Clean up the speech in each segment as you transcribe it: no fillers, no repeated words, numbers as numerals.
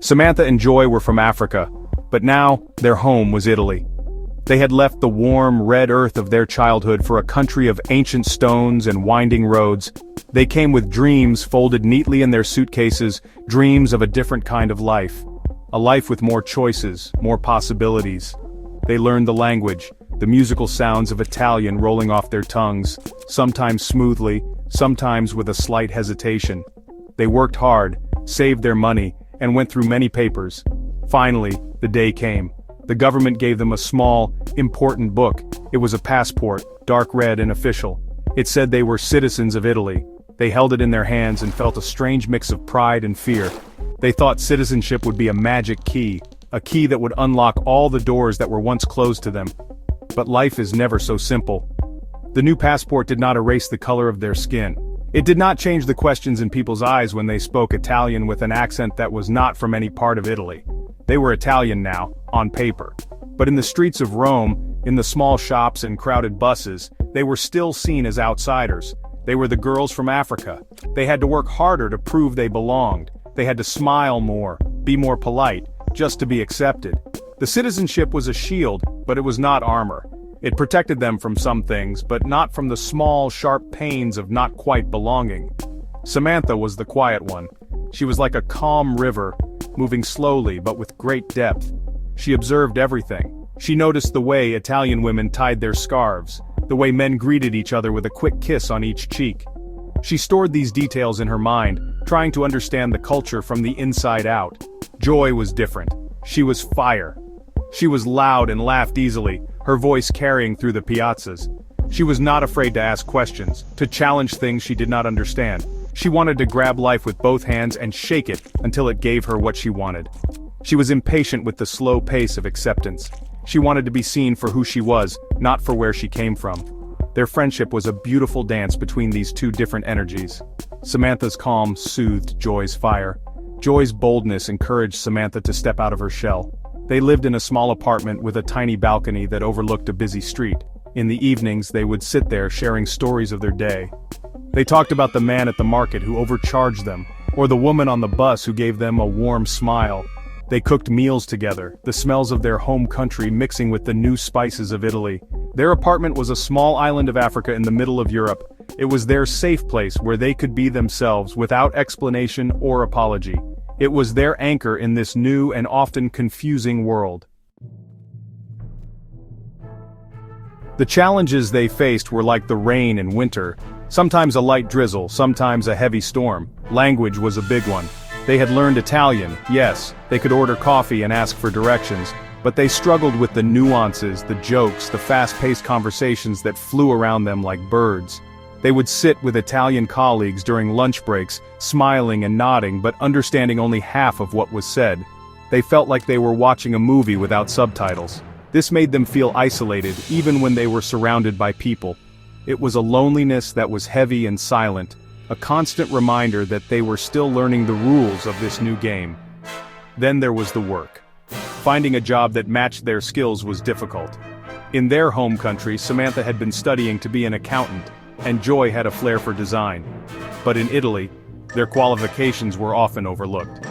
Samantha and Joy were from Africa, but now, their home was Italy. They had left the warm, red earth of their childhood for a country of ancient stones and winding roads. They came with dreams folded neatly in their suitcases, dreams of a different kind of life. A life with more choices, more possibilities. They learned the language, the musical sounds of Italian rolling off their tongues, sometimes smoothly, sometimes with a slight hesitation. They worked hard, saved their money, and went through many papers. Finally, the day came. The government gave them a small, important book. It was a passport, dark red and official. It said they were citizens of Italy. They held it in their hands and felt a strange mix of pride and fear. They thought citizenship would be a magic key, a key that would unlock all the doors that were once closed to them. But life is never so simple. The new passport did not erase the color of their skin. It did not change the questions in people's eyes when they spoke Italian with an accent that was not from any part of Italy. They were Italian now, on paper. But in the streets of Rome, in the small shops and crowded buses, they were still seen as outsiders. They were the girls from Africa. They had to work harder to prove they belonged. They had to smile more, be more polite, just to be accepted. The citizenship was a shield, but it was not armor. It protected them from some things, but not from the small, sharp pains of not quite belonging. Samantha was the quiet one. She was like a calm river, moving slowly but with great depth. She observed everything. She noticed the way Italian women tied their scarves, the way men greeted each other with a quick kiss on each cheek. She stored these details in her mind, trying to understand the culture from the inside out. Joy was different. She was fire. She was loud and laughed easily, her voice carrying through the piazzas. She was not afraid to ask questions, to challenge things she did not understand. She wanted to grab life with both hands and shake it until it gave her what she wanted. She was impatient with the slow pace of acceptance. She wanted to be seen for who she was, not for where she came from. Their friendship was a beautiful dance between these two different energies. Samantha's calm soothed Joy's fire. Joy's boldness encouraged Samantha to step out of her shell. They lived in a small apartment with a tiny balcony that overlooked a busy street. In the evenings they would sit there sharing stories of their day. They talked about the man at the market who overcharged them, or the woman on the bus who gave them a warm smile. They cooked meals together, the smells of their home country mixing with the new spices of Italy. Their apartment was a small island of Africa in the middle of Europe. It was their safe place where they could be themselves without explanation or apology. It was their anchor in this new and often confusing world. The challenges they faced were like the rain in winter. Sometimes a light drizzle, sometimes a heavy storm. Language was a big one. They had learned Italian, yes, they could order coffee and ask for directions, but they struggled with the nuances, the jokes, the fast-paced conversations that flew around them like birds. They would sit with Italian colleagues during lunch breaks, smiling and nodding but understanding only half of what was said. They felt like they were watching a movie without subtitles. This made them feel isolated even when they were surrounded by people. It was a loneliness that was heavy and silent, a constant reminder that they were still learning the rules of this new game. Then there was the work. Finding a job that matched their skills was difficult. In their home country, Samantha had been studying to be an accountant, and Joy had a flair for design. But in Italy, their qualifications were often overlooked.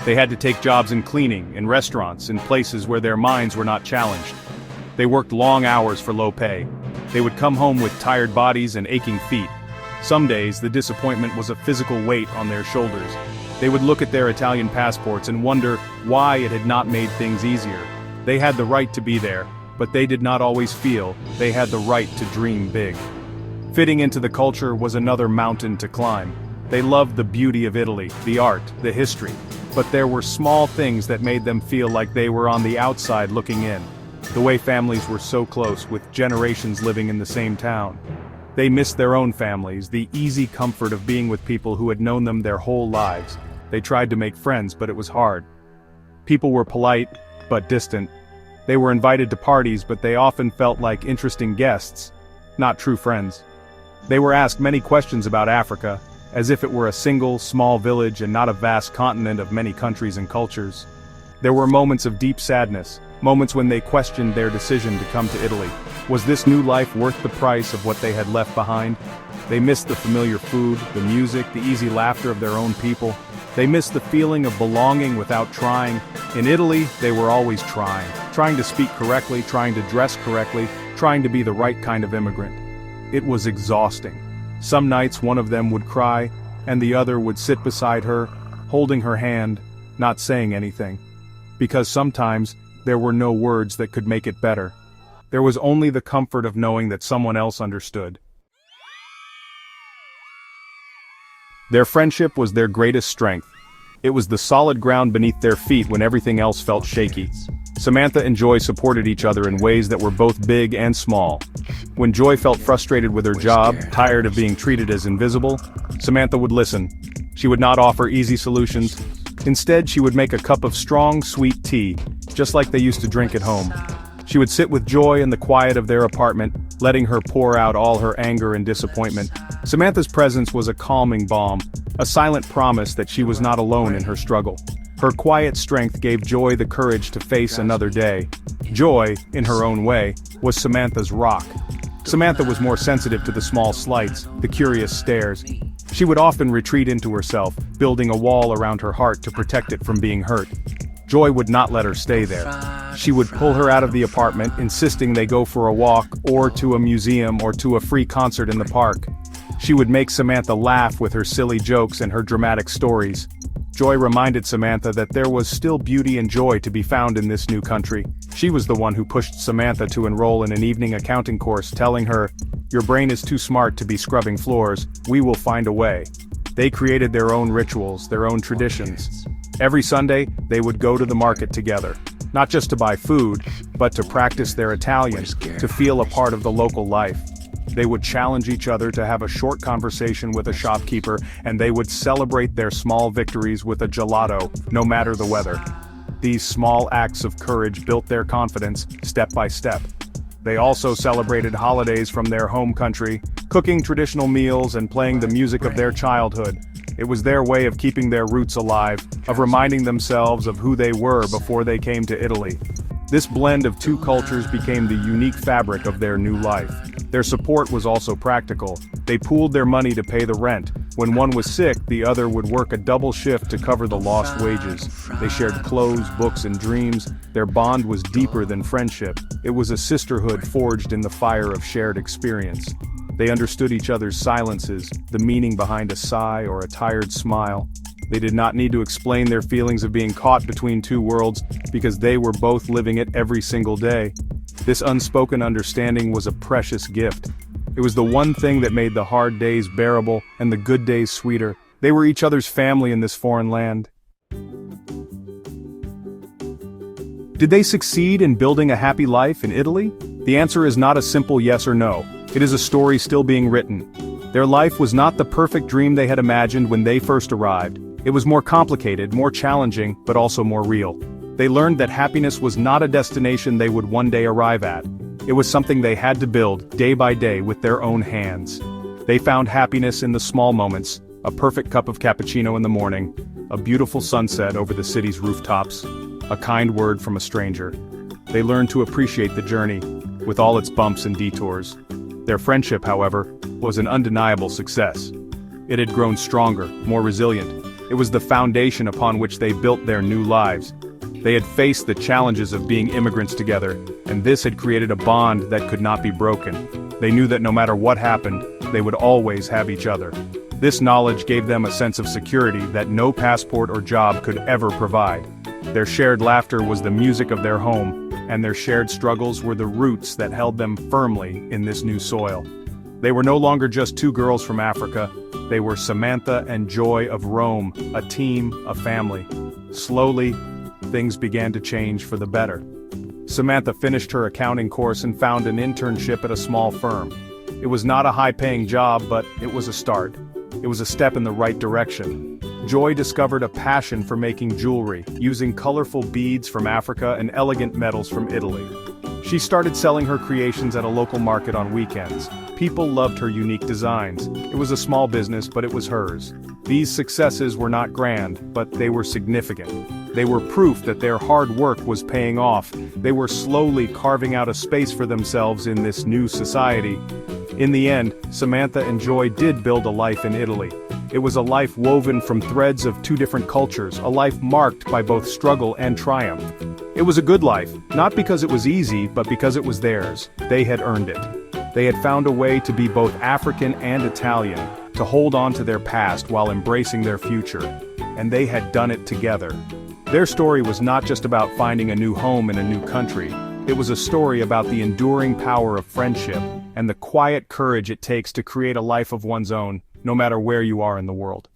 They had to take jobs in cleaning, in restaurants, in places where their minds were not challenged. They worked long hours for low pay. They would come home with tired bodies and aching feet. Some days, the disappointment was a physical weight on their shoulders. They would look at their Italian passports and wonder why it had not made things easier. They had the right to be there, but they did not always feel they had the right to dream big. Fitting into the culture was another mountain to climb. They loved the beauty of Italy, the art, the history, but there were small things that made them feel like they were on the outside looking in. The way families were so close, with generations living in the same town. They missed their own families, the easy comfort of being with people who had known them their whole lives. They tried to make friends, but it was hard. People were polite, but distant. They were invited to parties, but they often felt like interesting guests, not true friends. They were asked many questions about Africa, as if it were a single, small village and not a vast continent of many countries and cultures. There were moments of deep sadness, moments when they questioned their decision to come to Italy. Was this new life worth the price of what they had left behind? They missed the familiar food, the music, the easy laughter of their own people. They missed the feeling of belonging without trying. In Italy, they were always trying to speak correctly, trying to dress correctly, trying to be the right kind of immigrant. It was exhausting. Some nights one of them would cry, and the other would sit beside her, holding her hand, not saying anything. Because sometimes, there were no words that could make it better. There was only the comfort of knowing that someone else understood. Their friendship was their greatest strength. It was the solid ground beneath their feet when everything else felt shaky. Samantha and Joy supported each other in ways that were both big and small. When Joy felt frustrated with her job, tired of being treated as invisible, Samantha would listen. She would not offer easy solutions. Instead, she would make a cup of strong, sweet tea, just like they used to drink at home. She would sit with Joy in the quiet of their apartment, letting her pour out all her anger and disappointment. Samantha's presence was a calming balm, a silent promise that she was not alone in her struggle. Her quiet strength gave Joy the courage to face another day. Joy, in her own way, was Samantha's rock. Samantha was more sensitive to the small slights, the curious stares. She would often retreat into herself, building a wall around her heart to protect it from being hurt. Joy would not let her stay there. She would pull her out of the apartment, insisting they go for a walk, or to a museum, or to a free concert in the park. She would make Samantha laugh with her silly jokes and her dramatic stories. Joy reminded Samantha that there was still beauty and joy to be found in this new country. She was the one who pushed Samantha to enroll in an evening accounting course, telling her, "Your brain is too smart to be scrubbing floors, we will find a way." They created their own rituals, their own traditions. Every Sunday, they would go to the market together, not just to buy food, but to practice their Italian, to feel a part of the local life. They would challenge each other to have a short conversation with a shopkeeper, and they would celebrate their small victories with a gelato, no matter the weather. These small acts of courage built their confidence, step by step. They also celebrated holidays from their home country, cooking traditional meals and playing the music of their childhood. It was their way of keeping their roots alive, of reminding themselves of who they were before they came to Italy. This blend of two cultures became the unique fabric of their new life. Their support was also practical. They pooled their money to pay the rent. When one was sick, the other would work a double shift to cover the lost wages. They shared clothes, books, and dreams. Their bond was deeper than friendship. It was a sisterhood forged in the fire of shared experience. They understood each other's silences, the meaning behind a sigh or a tired smile. They did not need to explain their feelings of being caught between two worlds, because they were both living it every single day. This unspoken understanding was a precious gift. It was the one thing that made the hard days bearable and the good days sweeter. They were each other's family in this foreign land. Did they succeed in building a happy life in Italy? The answer is not a simple yes or no. It is a story still being written. Their life was not the perfect dream they had imagined when they first arrived. It was more complicated, more challenging, but also more real. They learned that happiness was not a destination they would one day arrive at. It was something they had to build, day by day, with their own hands. They found happiness in the small moments, a perfect cup of cappuccino in the morning, a beautiful sunset over the city's rooftops, a kind word from a stranger. They learned to appreciate the journey, with all its bumps and detours. Their friendship, however, was an undeniable success. It had grown stronger, more resilient. It was the foundation upon which they built their new lives. They had faced the challenges of being immigrants together, and this had created a bond that could not be broken. They knew that no matter what happened, they would always have each other. This knowledge gave them a sense of security that no passport or job could ever provide. Their shared laughter was the music of their home, and their shared struggles were the roots that held them firmly in this new soil. They were no longer just two girls from Africa. They were Samantha and Joy of Rome, a team, a family. Slowly, things began to change for the better. Samantha finished her accounting course and found an internship at a small firm. It was not a high-paying job, but it was a start. It was a step in the right direction. Joy discovered a passion for making jewelry, using colorful beads from Africa and elegant metals from Italy. She started selling her creations at a local market on weekends. People loved her unique designs. It was a small business, but it was hers. These successes were not grand, but they were significant. They were proof that their hard work was paying off. They were slowly carving out a space for themselves in this new society. In the end, Samantha and Joy did build a life in Italy. It was a life woven from threads of two different cultures, a life marked by both struggle and triumph. It was a good life, not because it was easy, but because it was theirs. They had earned it. They had found a way to be both African and Italian, to hold on to their past while embracing their future. And they had done it together. Their story was not just about finding a new home in a new country. It was a story about the enduring power of friendship and the quiet courage it takes to create a life of one's own, no matter where you are in the world.